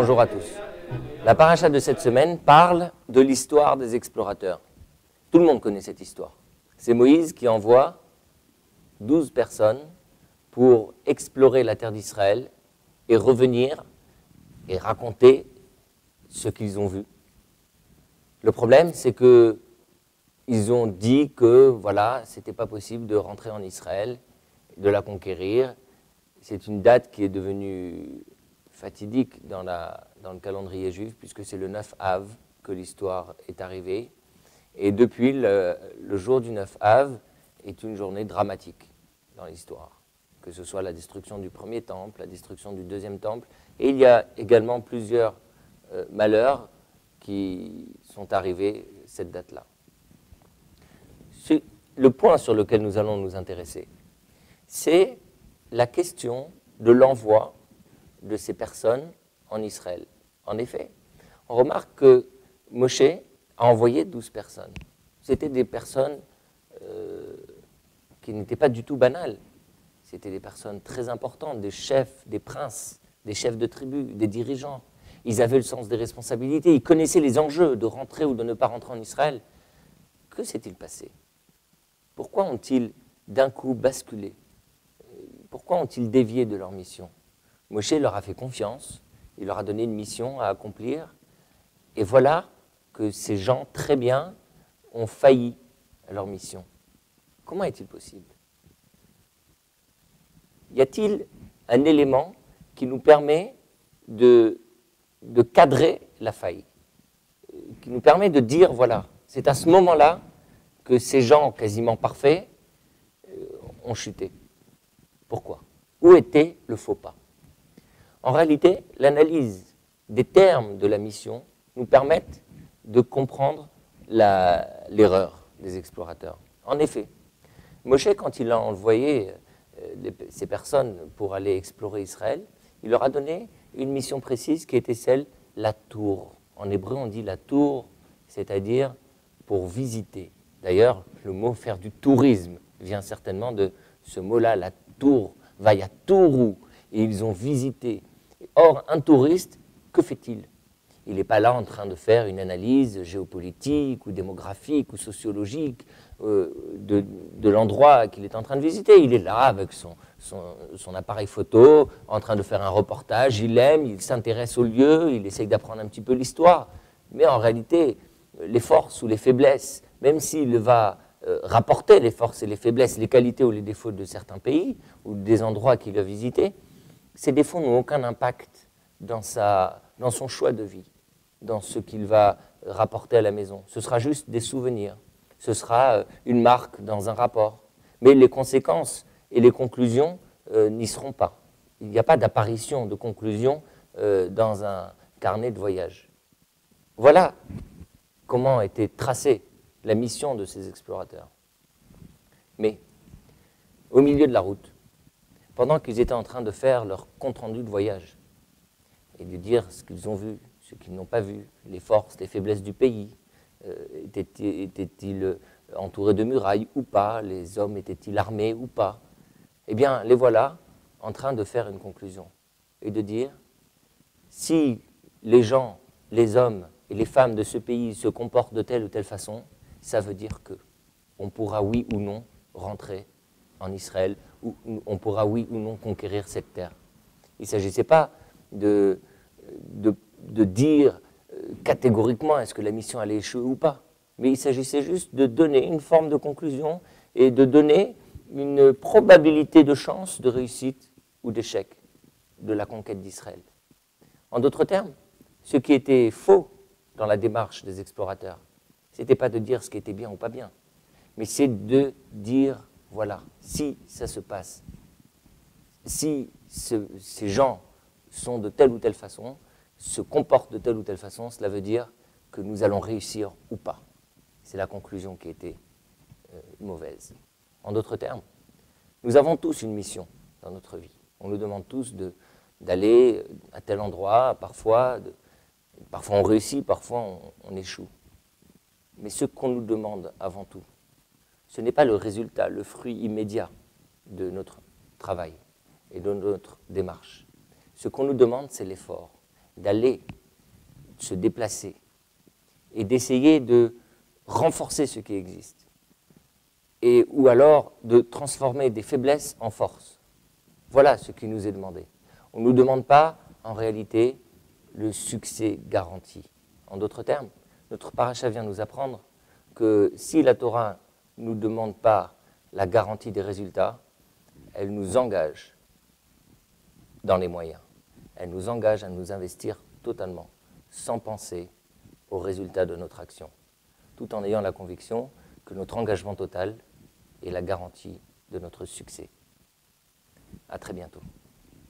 Bonjour à tous. La paracha de cette semaine parle de l'histoire des explorateurs. Tout le monde connaît cette histoire. C'est Moïse qui envoie 12 personnes pour explorer la terre d'Israël et revenir et raconter ce qu'ils ont vu. Le problème, c'est qu'ils ont dit que voilà, c'était pas possible de rentrer en Israël, de la conquérir. C'est une date qui est devenue fatidique dans le calendrier juif, puisque c'est le 9 Av que l'histoire est arrivée. Et depuis, le jour du 9 Av est une journée dramatique dans l'histoire, que ce soit la destruction du premier temple, la destruction du deuxième temple. Et il y a également plusieurs malheurs qui sont arrivés cette date-là. Le point sur lequel nous allons nous intéresser, c'est la question de l'envoi de ces personnes en Israël. En effet, on remarque que Moshe a envoyé 12 personnes. C'était des personnes qui n'étaient pas du tout banales. C'était des personnes très importantes, des chefs, des princes, des chefs de tribus, des dirigeants. Ils avaient le sens des responsabilités, ils connaissaient les enjeux de rentrer ou de ne pas rentrer en Israël. Que s'est-il passé? Pourquoi ont-ils d'un coup basculé? Pourquoi ont-ils dévié de leur mission? Moshe leur a fait confiance, il leur a donné une mission à accomplir, et voilà que ces gens très bien ont failli à leur mission. Comment est-il possible? Y a-t-il un élément qui nous permet de cadrer la faille, qui nous permet de dire, voilà, c'est à ce moment-là que ces gens quasiment parfaits ont chuté? Pourquoi? Où était le faux pas? En réalité, l'analyse des termes de la mission nous permettent de comprendre l'erreur des explorateurs. En effet, Moshe, quand il a envoyé ces personnes pour aller explorer Israël, il leur a donné une mission précise qui était celle, la tour. En hébreu, on dit la tour, c'est-à-dire pour visiter. D'ailleurs, le mot faire du tourisme vient certainement de ce mot-là, la tour, vaya touru, et ils ont visité. Or, un touriste, que fait-il? Il n'est pas là en train de faire une analyse géopolitique ou démographique ou sociologique de l'endroit qu'il est en train de visiter. Il est là avec son appareil photo, en train de faire un reportage, il aime, il s'intéresse au lieu, il essaye d'apprendre un petit peu l'histoire. Mais en réalité, les forces ou les faiblesses, même s'il va rapporter les forces et les faiblesses, les qualités ou les défauts de certains pays ou des endroits qu'il a visités, ces défauts n'ont aucun impact dans son choix de vie, dans ce qu'il va rapporter à la maison. Ce sera juste des souvenirs, ce sera une marque dans un rapport. Mais les conséquences et les conclusions n'y seront pas. Il n'y a pas d'apparition de conclusion dans un carnet de voyage. Voilà comment était tracée la mission de ces explorateurs. Mais au milieu de la route, pendant qu'ils étaient en train de faire leur compte-rendu de voyage et de dire ce qu'ils ont vu, ce qu'ils n'ont pas vu, les forces, les faiblesses du pays, étaient-ils entourés de murailles ou pas, les hommes étaient-ils armés ou pas, eh bien, les voilà en train de faire une conclusion et de dire si les gens, les hommes et les femmes de ce pays se comportent de telle ou telle façon, ça veut dire qu'on pourra oui ou non rentrer en Israël, ou on pourra oui ou non conquérir cette terre. Il ne s'agissait pas de dire catégoriquement est-ce que la mission allait échouer ou pas, mais il s'agissait juste de donner une forme de conclusion et de donner une probabilité de chance de réussite ou d'échec de la conquête d'Israël. En d'autres termes, ce qui était faux dans la démarche des explorateurs, ce n'était pas de dire ce qui était bien ou pas bien, mais c'est de dire, voilà, si ça se passe, si ces gens sont de telle ou telle façon, se comportent de telle ou telle façon, cela veut dire que nous allons réussir ou pas. C'est la conclusion qui était mauvaise. En d'autres termes, nous avons tous une mission dans notre vie. On nous demande tous d'aller à tel endroit, parfois on réussit, parfois on échoue. Mais ce qu'on nous demande avant tout, ce n'est pas le résultat, le fruit immédiat de notre travail et de notre démarche. Ce qu'on nous demande, c'est l'effort. d'aller se déplacer et d'essayer de renforcer ce qui existe, et, ou alors de transformer des faiblesses en force. Voilà ce qui nous est demandé. On ne nous demande pas, en réalité, le succès garanti. En d'autres termes, notre paracha vient nous apprendre que si la Torah ne nous demande pas la garantie des résultats, elle nous engage dans les moyens. Elle nous engage à nous investir totalement, sans penser aux résultats de notre action, tout en ayant la conviction que notre engagement total est la garantie de notre succès. À très bientôt.